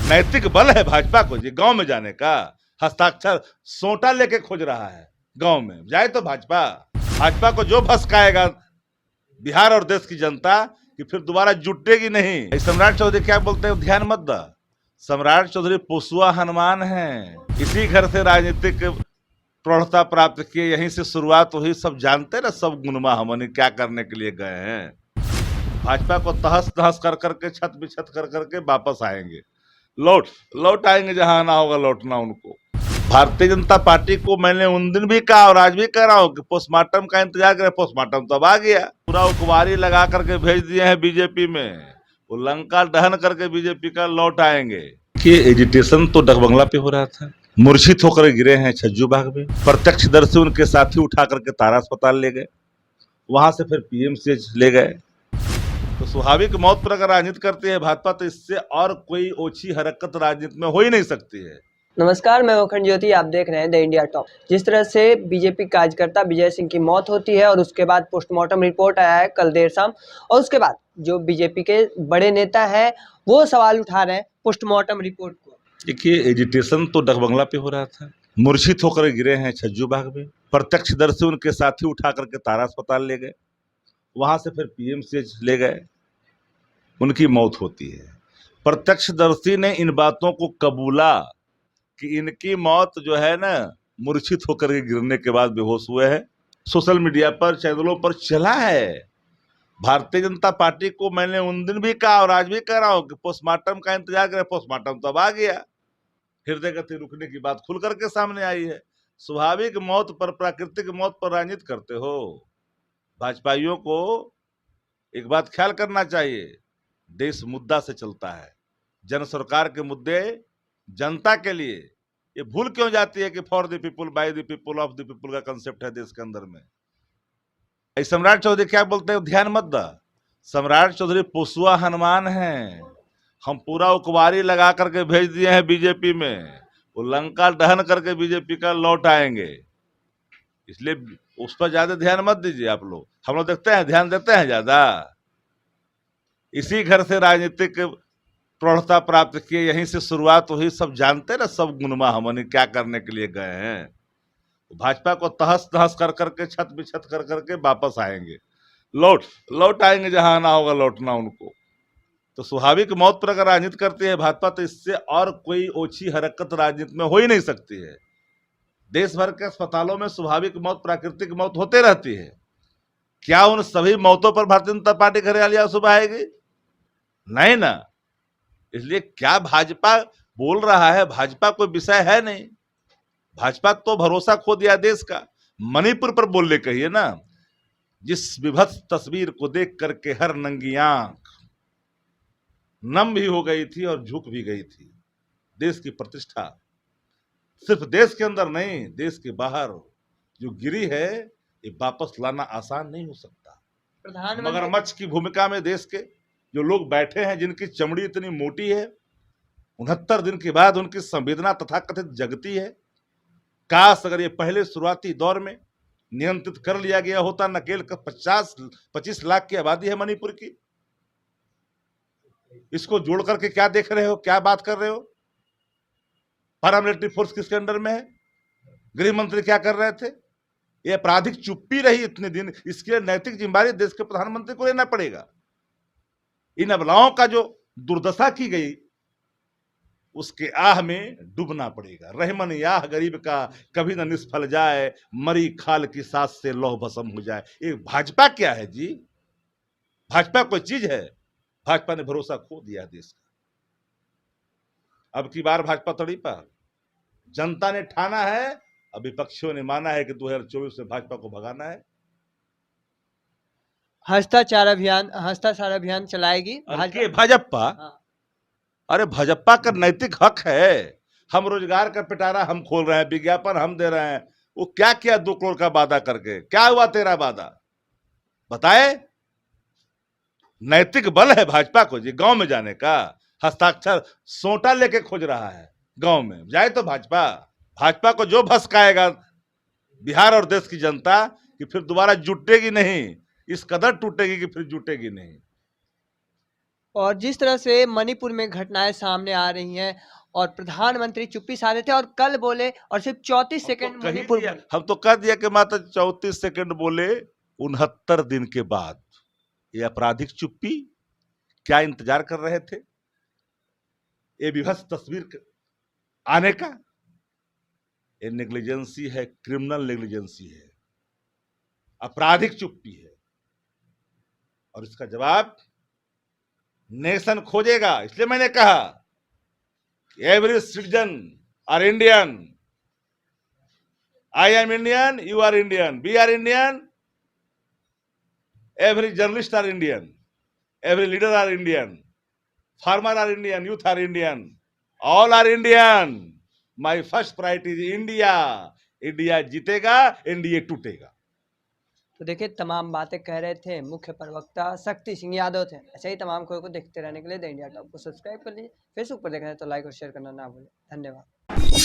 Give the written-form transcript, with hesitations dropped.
नैतिक बल है भाजपा को जी गांव में जाने का। हस्ताक्षर सोटा लेके खोज रहा है गांव में जाए तो भाजपा को जो भसकाएगा बिहार और देश की जनता कि फिर दोबारा जुटेगी नहीं। सम्राट चौधरी क्या बोलते हैं ध्यान मत दा। सम्राट चौधरी पोसुआ हनुमान है। इसी घर से राजनीतिक प्रौढ़ता प्राप्त किए, यहीं से शुरुआत हुई। सब जानते ना सब गुनमा हमने क्या करने के लिए गए हैं। भाजपा को तहस नहस कर करके छत बिछत कर करके वापस आएंगे। लौट आएंगे जहां आना होगा लौटना उनको। भारतीय जनता पार्टी को मैंने उन दिन भी कहा और आज भी कह रहा हूं कि पोस्टमार्टम का इंतजार करें। पोस्टमार्टम तो अब आ गया। पूरा उकवारी लगा करके भेज दिए हैं बीजेपी में। वो लंका दहन करके बीजेपी का लौट आएंगे। कि एजिटेशन तो डगबंगला पे हो रहा था। मूर्छित होकर गिरे हैं छज्जू बाग में। प्रत्यक्षदर्शी उनके साथी उठा करके तारा अस्पताल ले गए, वहां से फिर पीएमसीएच ले गए। तो स्वाभाविक मौत पर अगर राजनीति करती है भाजपा तो इससे और कोई ओछी हरकत राजनीति में हो ही नहीं सकती है। नमस्कार, मैं अखंड ज्योति, आप देख रहे हैं द इंडिया टॉप। जिस तरह से बीजेपी कार्यकर्ता विजय सिंह की मौत होती है और उसके बाद पोस्टमार्टम रिपोर्ट आया है कल देर शाम, और उसके बाद जो बीजेपी के बड़े नेता है वो सवाल उठा रहे हैं पोस्टमार्टम रिपोर्ट को। देखिए एजिटेशन तो डगबंगला पे हो रहा था। मूर्छित होकर गिरे हैं छज्जू बाग में। प्रत्यक्षदर्शी उनके साथी उठा करके तारा अस्पताल ले गए, वहां से फिर पीएमसीएच ले गए। उनकी मौत होती है। प्रत्यक्षदर्शी ने इन बातों को कबूला कि इनकी मौत जो है ना मूर्छित होकर के गिरने के बाद बेहोश हुए हैं। सोशल मीडिया पर चैनलों पर चला है। भारतीय जनता पार्टी को मैंने उन दिन भी कहा और आज भी कह रहा हूं कि पोस्टमार्टम का इंतजार करें। पोस्टमार्टम तो अब आ गया। हृदय गति रुकने की बात खुल करके सामने आई है। स्वाभाविक मौत पर, प्राकृतिक मौत पर राजनीति करते हो। भाजपाइयों को एक बात ख्याल करना चाहिए, देश मुद्दा से चलता है। जन सरकार के मुद्दे जनता के लिए। ये भूल क्यों जाती है कि for the people, by the people, of the people का कंसेप्ट है देश के अंदर में। सम्राट चौधरी क्या बोलते हैं ध्यान मत दा। सम्राट चौधरी पोसुआ हनुमान है। हम पूरा उकवारी लगा करके भेज दिए हैं बीजेपी में। वो लंका दहन करके बीजेपी का लौट आएंगे। इसलिए उस पर ज्यादा ध्यान मत दीजिए आप लोग। हम लोग देखते हैं, ध्यान देते हैं ज्यादा। इसी घर से राजनीतिक प्रौढ़ता प्राप्त किए, यहीं से शुरुआत हुई। सब जानते ना सब गुनमा हमने क्या करने के लिए गए हैं। भाजपा को तहस नहस कर करके छत बिछत कर करके वापस आएंगे। लौट आएंगे जहां आना होगा लौटना उनको। तो स्वाभाविक मौत पर अगर राजनीति करती है भाजपा तो इससे और कोई ओछी हरकत राजनीति में हो ही नहीं सकती है। देश भर के अस्पतालों में स्वाभाविक मौत, प्राकृतिक मौत होते रहती है। क्या उन सभी मौतों पर भारतीय जनता पार्टी घरेलिया सुबह आएगी? नहीं ना। इसलिए क्या भाजपा बोल रहा है, भाजपा कोई विषय है नहीं। भाजपा तो भरोसा खो दिया देश का। मणिपुर पर बोलने कहिए ना, जिस विभत्स तस्वीर को देख करके हर नंगी आंख नम भी हो गई थी और झुक भी गई थी। देश की प्रतिष्ठा सिर्फ देश के अंदर नहीं, देश के बाहर जो गिरी है, ये वापस लाना आसान नहीं हो सकता। मगरमच्छ की भूमिका में देश के जो लोग बैठे हैं, जिनकी चमड़ी इतनी मोटी है, 69 दिन के बाद उनकी संवेदना तथाकथित जगती है। काश अगर ये पहले शुरुआती दौर में नियंत्रित कर लिया गया होता। नकेल का 25 लाख की आबादी है मणिपुर की। इसको जोड़ करके क्या देख रहे हो, क्या बात कर रहे हो? पैरामिलिट्री फोर्स किसके अंडर में है? गृह मंत्री क्या कर रहे थे? ये आपराधिक चुप्पी रही इतने दिन। इसके लिए नैतिक जिम्मेदारी देश के प्रधानमंत्री को लेना पड़ेगा। इन अबलाओं का जो दुर्दशा की गई, उसके आह में डूबना पड़ेगा। रहमन याह गरीब का कभी न निष्फल जाए, मरी खाल की सांस से लौह भस्म हो जाए। ये भाजपा क्या है जी? भाजपा कोई चीज है? भाजपा ने भरोसा खो दिया देश का। अब की बार भाजपा तड़ी पर जनता ने ठाना है, अब विपक्षियों ने माना है कि 2024 में भाजपा को भगाना है। भ्रष्टाचार अभियान चलाएगी भाजपा। अरे भाजपा का नैतिक हक है। हम रोजगार का पिटारा हम खोल रहे हैं, विज्ञापन हम दे रहे हैं। वो क्या किया 2 करोड़ का वादा करके? क्या हुआ तेरा वादा? बताए। नैतिक बल है भाजपा को जी गांव में जाने का। हस्ताक्षर सोटा लेके खोज रहा है गांव में जाए तो भाजपा को जो भसकाएगा बिहार और देश की जनता कि फिर दोबारा जुटेगी नहीं। इस कदर टूटेगी कि फिर जुटेगी नहीं। और जिस तरह से मणिपुर में घटनाएं सामने आ रही हैं और प्रधानमंत्री चुप्पी साधे थे और कल बोले और सिर्फ 34 सेकंड मणिपुर बोले। हम तो कह दिया कि मात्र 34 सेकंड बोले 69 दिन के बाद। ये आपराधिक चुप्पी, क्या इंतजार कर रहे थे ये विभत्स तस्वीर आने का? ये नेग्लिजेंसी है, क्रिमिनल नेग्लिजेंसी है, आपराधिक चुप्पी है, और इसका जवाब नेशन खोजेगा। इसलिए मैंने कहा every citizen are Indian, I am Indian, you are Indian, we are Indian, every journalist are Indian, every leader are Indian, farmer are Indian, youth are Indian, all are Indian. My first priority is India. India जीतेगा, NDA टूटेगा। तो देखिए तमाम बातें कह रहे थे मुख्य प्रवक्ता शक्ति सिंह यादव थे। ऐसे ही तमाम खबरों को देखते रहने के लिए द इंडिया टॉप को सब्सक्राइब कर लीजिए। फेसबुक पर देखना है तो लाइक और शेयर करना ना भूलें। धन्यवाद।